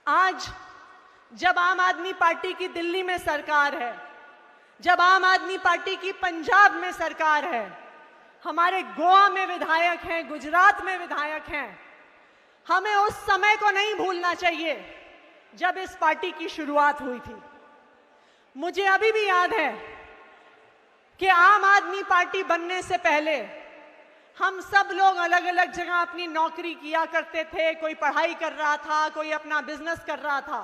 आज जब आम आदमी पार्टी की दिल्ली में सरकार है, जब आम आदमी पार्टी की पंजाब में सरकार है, हमारे गोवा में विधायक हैं, गुजरात में विधायक हैं, हमें उस समय को नहीं भूलना चाहिए जब इस पार्टी की शुरुआत हुई थी। मुझे अभी भी याद है कि आम आदमी पार्टी बनने से पहले हम सब लोग अलग अलग जगह अपनी नौकरी किया करते थे। कोई पढ़ाई कर रहा था, कोई अपना बिजनेस कर रहा था,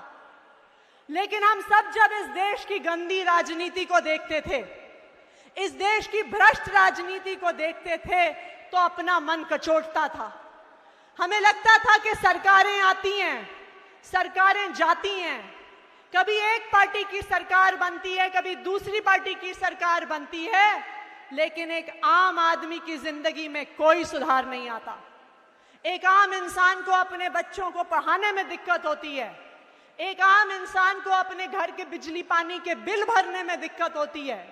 लेकिन हम सब जब इस देश की गंदी राजनीति को देखते थे, इस देश की भ्रष्ट राजनीति को देखते थे, तो अपना मन कचोटता था। हमें लगता था कि सरकारें आती हैं, सरकारें जाती हैं, कभी एक पार्टी की सरकार बनती है, कभी दूसरी पार्टी की सरकार बनती है, लेकिन एक आम आदमी की जिंदगी में कोई सुधार नहीं आता। एक आम इंसान को अपने बच्चों को पढ़ाने में दिक्कत होती है, एक आम इंसान को अपने घर के बिजली पानी के बिल भरने में दिक्कत होती है,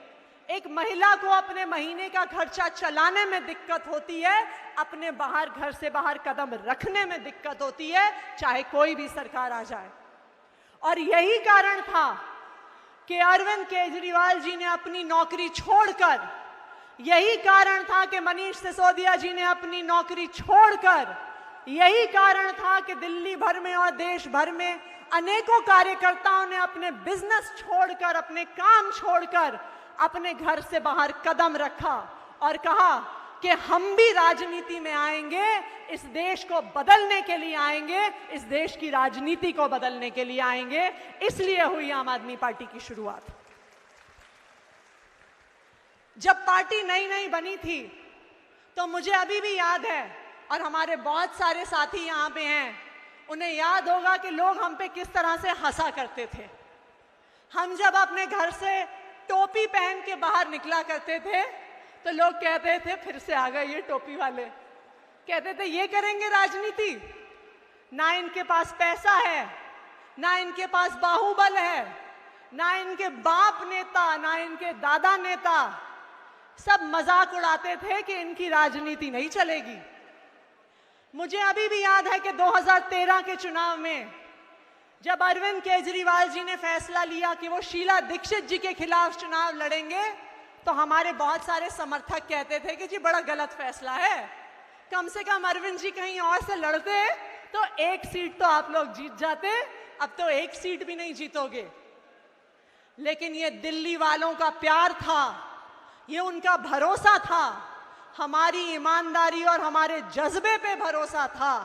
एक महिला को अपने महीने का खर्चा चलाने में दिक्कत होती है, अपने बाहर घर से बाहर कदम रखने में दिक्कत होती है, चाहे कोई भी सरकार आ जाए। और यही कारण था कि अरविंद केजरीवाल जी ने अपनी नौकरी छोड़कर, यही कारण था कि मनीष सिसोदिया जी ने अपनी नौकरी छोड़कर, यही कारण था कि दिल्ली भर में और देश भर में अनेकों कार्यकर्ताओं ने अपने बिजनेस छोड़कर, अपने काम छोड़कर अपने घर से बाहर कदम रखा और कहा कि हम भी राजनीति में आएंगे, इस देश को बदलने के लिए आएंगे, इस देश की राजनीति को बदलने के लिए आएंगे। इसलिए हुई आम आदमी पार्टी की शुरुआत। जब पार्टी नई नई बनी थी तो मुझे अभी भी याद है, और हमारे बहुत सारे साथी यहाँ पे हैं, उन्हें याद होगा कि लोग हम पे किस तरह से हंसा करते थे। हम जब अपने घर से टोपी पहन के बाहर निकला करते थे तो लोग कहते थे फिर से आ गए ये टोपी वाले, कहते थे ये करेंगे राजनीति, ना इनके पास पैसा है, ना इनके पास बाहुबल है, ना इनके बाप नेता, ना इनके दादा नेता। सब मजाक उड़ाते थे कि इनकी राजनीति नहीं चलेगी। मुझे अभी भी याद है कि 2013 के चुनाव में जब अरविंद केजरीवाल जी ने फैसला लिया कि वो शीला दीक्षित जी के खिलाफ चुनाव लड़ेंगे, तो हमारे बहुत सारे समर्थक कहते थे कि जी बड़ा गलत फैसला है, कम से कम अरविंद जी कहीं और से लड़ते तो एक सीट तो आप लोग जीत जाते, अब तो एक सीट भी नहीं जीतोगे। लेकिन ये दिल्ली वालों का प्यार था, ये उनका भरोसा था, हमारी ईमानदारी और हमारे जज्बे पे भरोसा था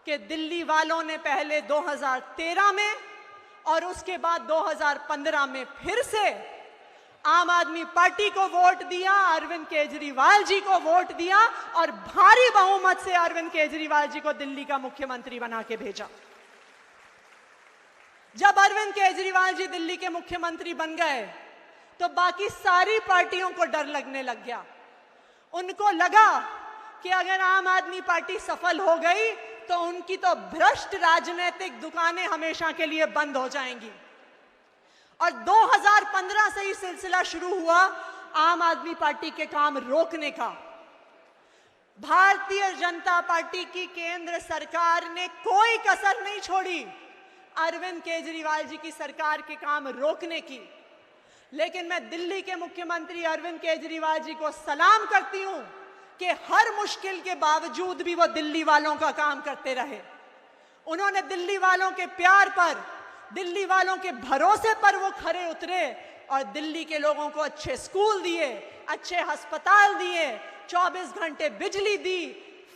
कि दिल्ली वालों ने पहले 2013 में और उसके बाद 2015 में फिर से आम आदमी पार्टी को वोट दिया, अरविंद केजरीवाल जी को वोट दिया और भारी बहुमत से अरविंद केजरीवाल जी को दिल्ली का मुख्यमंत्री बना के भेजा। जब अरविंद केजरीवाल जी दिल्ली के मुख्यमंत्री बन गए तो बाकी सारी पार्टियों को डर लगने लग गया। उनको लगा कि अगर आम आदमी पार्टी सफल हो गई तो उनकी तो भ्रष्ट राजनीतिक दुकानें हमेशा के लिए बंद हो जाएंगी। और 2015 से ही सिलसिला शुरू हुआ आम आदमी पार्टी के काम रोकने का। भारतीय जनता पार्टी की केंद्र सरकार ने कोई कसर नहीं छोड़ी अरविंद केजरीवाल जी की सरकार के काम रोकने की। लेकिन मैं दिल्ली के मुख्यमंत्री अरविंद केजरीवाल जी को सलाम करती हूं कि हर मुश्किल के बावजूद भी वो दिल्ली वालों का काम करते रहे। उन्होंने दिल्ली वालों के प्यार पर, दिल्ली वालों के भरोसे पर वो खरे उतरे और दिल्ली के लोगों को अच्छे स्कूल दिए, अच्छे अस्पताल दिए, 24 घंटे बिजली दी,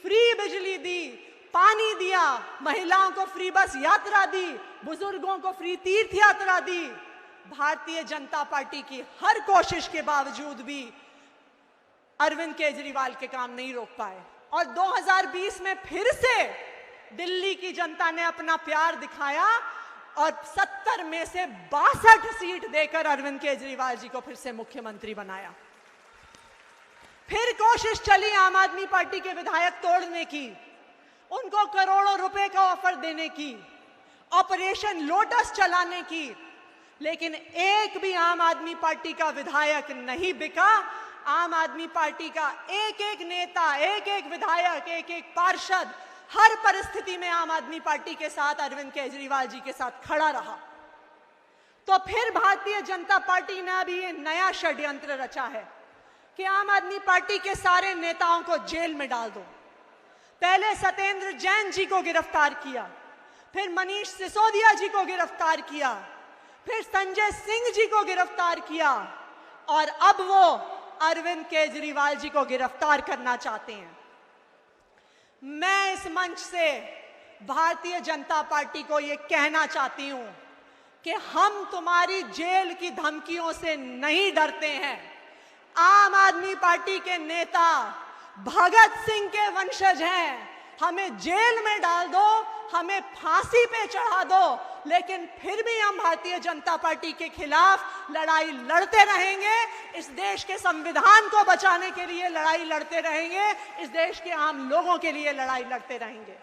फ्री बिजली दी, पानी दिया, महिलाओं को फ्री बस यात्रा दी, बुजुर्गों को फ्री तीर्थ यात्रा दी। भारतीय जनता पार्टी की हर कोशिश के बावजूद भी अरविंद केजरीवाल के काम नहीं रोक पाए। और 2020 में फिर से दिल्ली की जनता ने अपना प्यार दिखाया और 70 में से 62 सीट देकर अरविंद केजरीवाल जी को फिर से मुख्यमंत्री बनाया। फिर कोशिश चली आम आदमी पार्टी के विधायक तोड़ने की, उनको करोड़ों रुपए का ऑफर देने की, ऑपरेशन लोटस चलाने की, लेकिन एक भी आम आदमी पार्टी का विधायक नहीं बिका। आम आदमी पार्टी का एक एक नेता, एक एक विधायक, एक एक पार्षद हर परिस्थिति में आम आदमी पार्टी के साथ, अरविंद केजरीवाल जी के साथ खड़ा रहा। तो फिर भारतीय जनता पार्टी ने अभी ये नया षड्यंत्र रचा है कि आम आदमी पार्टी के सारे नेताओं को जेल में डाल दो। पहले सत्येंद्र जैन जी को गिरफ्तार किया, फिर मनीष सिसोदिया जी को गिरफ्तार किया, फिर संजय सिंह जी को गिरफ्तार किया और अब वो अरविंद केजरीवाल जी को गिरफ्तार करना चाहते हैं। मैं इस मंच से भारतीय जनता पार्टी को ये कहना चाहती हूं कि हम तुम्हारी जेल की धमकियों से नहीं डरते हैं। आम आदमी पार्टी के नेता भगत सिंह के वंशज हैं। हमें जेल में डाल दो, हमें फांसी पे चढ़ा दो, लेकिन फिर भी हम भारतीय जनता पार्टी के खिलाफ लड़ाई लड़ते रहेंगे। इस देश के संविधान को बचाने के लिए लड़ाई लड़ते रहेंगे, इस देश के आम लोगों के लिए लड़ाई लड़ते रहेंगे।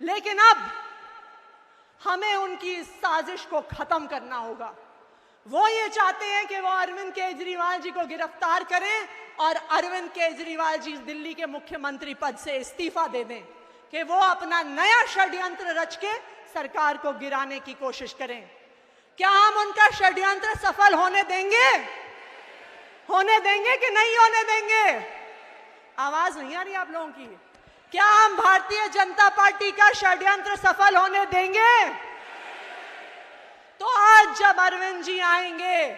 लेकिन अब हमें उनकी इस साजिश को खत्म करना होगा। वो ये चाहते हैं कि वो अरविंद केजरीवाल जी को गिरफ्तार करें और अरविंद केजरीवाल जी दिल्ली के मुख्यमंत्री पद से इस्तीफा दे दें, कि वो अपना नया षड्यंत्र रच के सरकार को गिराने की कोशिश करें। क्या हम उनका षड्यंत्र सफल होने देंगे? होने देंगे कि नहीं होने देंगे? आवाज नहीं आ रही आप लोगों की। क्या हम भारतीय जनता पार्टी का षड्यंत्र सफल होने देंगे? तो आज जब अरविंद जी आएंगे,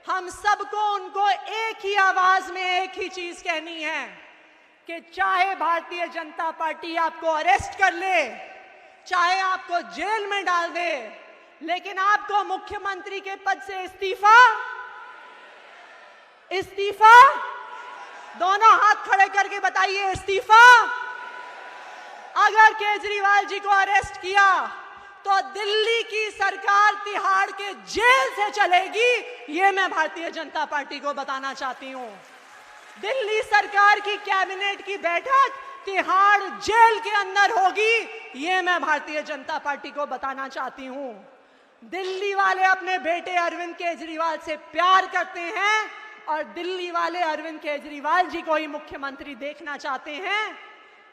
हम सबको उनको एक ही आवाज में एक ही चीज कहनी है कि चाहे भारतीय जनता पार्टी आपको अरेस्ट कर ले, चाहे आपको जेल में डाल दे, लेकिन आपको मुख्यमंत्री के पद से इस्तीफा दोनों हाथ खड़े करके बताइए, इस्तीफा। अगर केजरीवाल जी को अरेस्ट किया तो दिल्ली की सरकार तिहाड़ के जेल से चलेगी, ये मैं भारतीय जनता पार्टी को बताना चाहती हूं। दिल्ली सरकार की कैबिनेट की बैठक तिहाड़ जेल के अंदर होगी, ये मैं भारतीय जनता पार्टी को बताना चाहती हूं। दिल्ली वाले अपने बेटे अरविंद केजरीवाल से प्यार करते हैं और दिल्ली वाले अरविंद केजरीवाल जी को ही मुख्यमंत्री देखना चाहते हैं।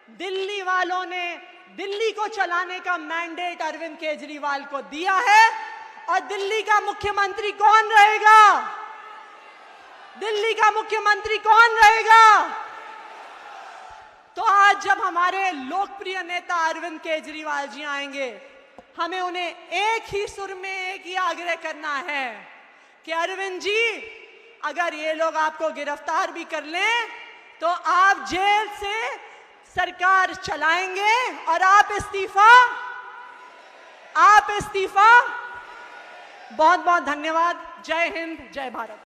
दिल्ली वालों ने दिल्ली को चलाने का मैंडेट अरविंद केजरीवाल को दिया है और दिल्ली का मुख्यमंत्री कौन रहेगा? दिल्ली का मुख्यमंत्री कौन रहेगा? तो आज जब हमारे लोकप्रिय नेता अरविंद केजरीवाल जी आएंगे, हमें उन्हें एक ही सुर में एक ही आग्रह करना है कि अरविंद जी, अगर ये लोग आपको गिरफ्तार भी कर लें तो आप जेल से सरकार चलाएंगे और आप इस्तीफा। बहुत बहुत धन्यवाद। जय हिंद, जय भारत।